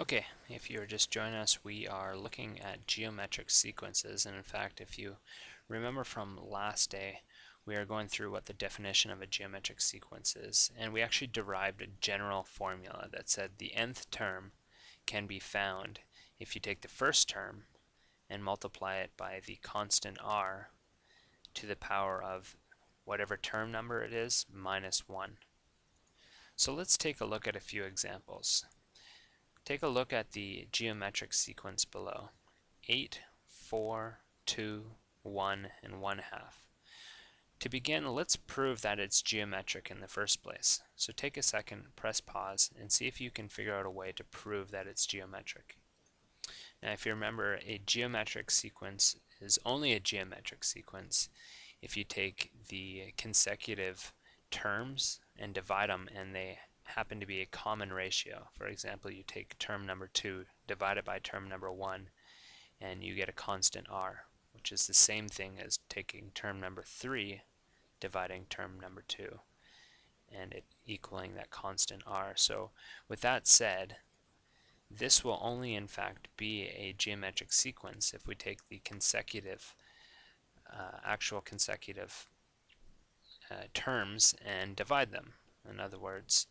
Okay, if you're just joining us, we are looking at geometric sequences, and in fact, if you remember from last day, we are going through what the definition of a geometric sequence is, and we actually derived a general formula that said the nth term can be found if you take the first term and multiply it by the constant r to the power of whatever term number it is minus 1. So let's take a look at a few examples. Take a look at the geometric sequence below. 8, 4, 2, 1, and 1/2. To begin, let's prove that it's geometric in the first place. So take a second, press pause, and see if you can figure out a way to prove that it's geometric. Now if you remember, a geometric sequence is only a geometric sequence if you take the consecutive terms and divide them and they happen to be a common ratio. For example, you take term number 2 divided by term number 1 and you get a constant r, which is the same thing as taking term number 3 dividing term number 2 and it equaling that constant r. So with that said, this will only in fact be a geometric sequence if we take the consecutive actual consecutive terms and divide them. In other words,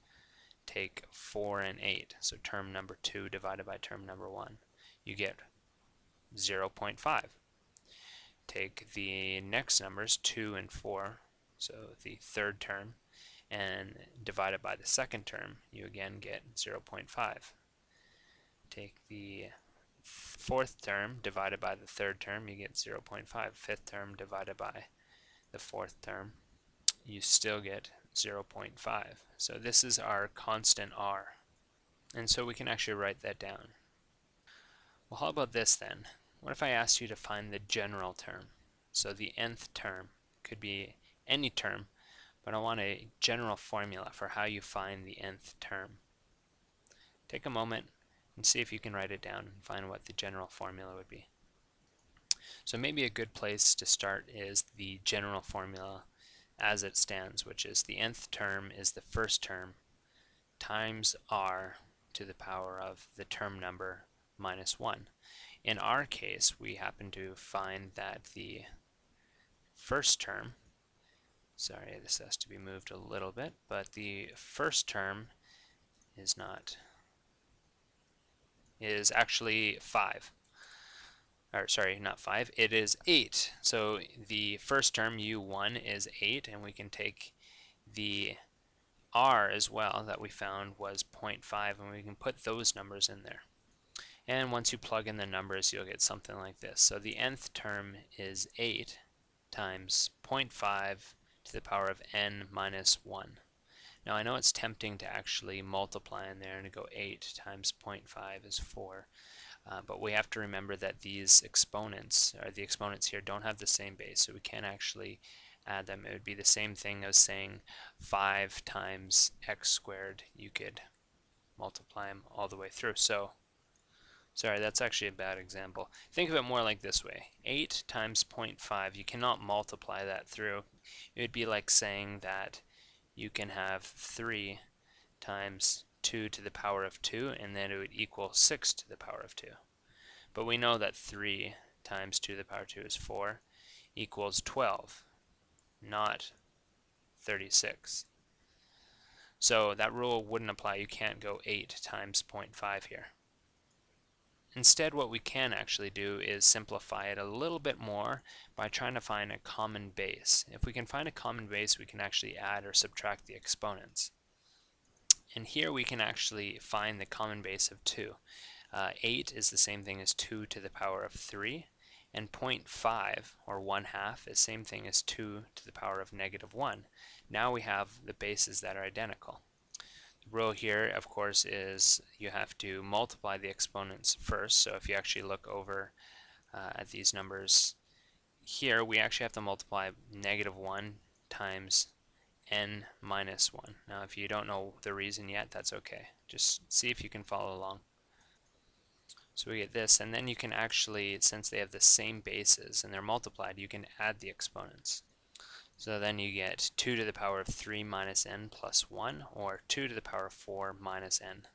take 4 and 8, so term number 2 divided by term number 1, you get 0.5. Take the next numbers, 2 and 4, so the third term, and divide it by the second term, you again get 0.5. Take the fourth term divided by the third term, you get 0.5. Fifth term divided by the fourth term, you still get 0.5. So this is our constant r. And so we can actually write that down. Well, how about this then? What if I asked you to find the general term? So the nth term could be any term, but I want a general formula for how you find the nth term. Take a moment and see if you can write it down and find what the general formula would be. So maybe a good place to start is the general formula as it stands, which is the nth term is the first term times r to the power of the term number minus 1. In our case, we happen to find that the first term, sorry, this has to be moved a little bit, but the first term is actually 5. Or sorry, not 5, it is 8. So the first term, u1, is 8, and we can take the r as well that we found was 0.5, and we can put those numbers in there. And once you plug in the numbers, you'll get something like this. So the nth term is 8 times 0.5 to the power of n minus 1. Now I know it's tempting to actually multiply in there and to go 8 times 0.5 is 4. But we have to remember that these exponents, or the exponents here, don't have the same base, so we can't actually add them. It would be the same thing as saying 5 times x squared. You could multiply them all the way through. So, sorry, that's actually a bad example. Think of it more like this way. 8 times 0.5, you cannot multiply that through. It would be like saying that you can have 3 times 2 to the power of 2, and then it would equal 6 to the power of 2. But we know that 3 times 2 to the power of 2 is 4 equals 12, not 36. So that rule wouldn't apply. You can't go 8 times 0.5 here. Instead, what we can actually do is simplify it a little bit more by trying to find a common base. If we can find a common base, we can actually add or subtract the exponents. And here we can actually find the common base of 2. 8 is the same thing as 2 to the power of 3, and 0.5, or 1/2, is the same thing as 2 to the power of negative 1. Now we have the bases that are identical. The rule here, of course, is you have to multiply the exponents first. So if you actually look over at these numbers here, we actually have to multiply negative 1 times n minus 1. Now if you don't know the reason yet, that's okay. Just see if you can follow along. So we get this, and then you can actually, since they have the same bases and they're multiplied, you can add the exponents. So then you get 2 to the power of 3 minus n plus 1, or 2 to the power of 4 minus n.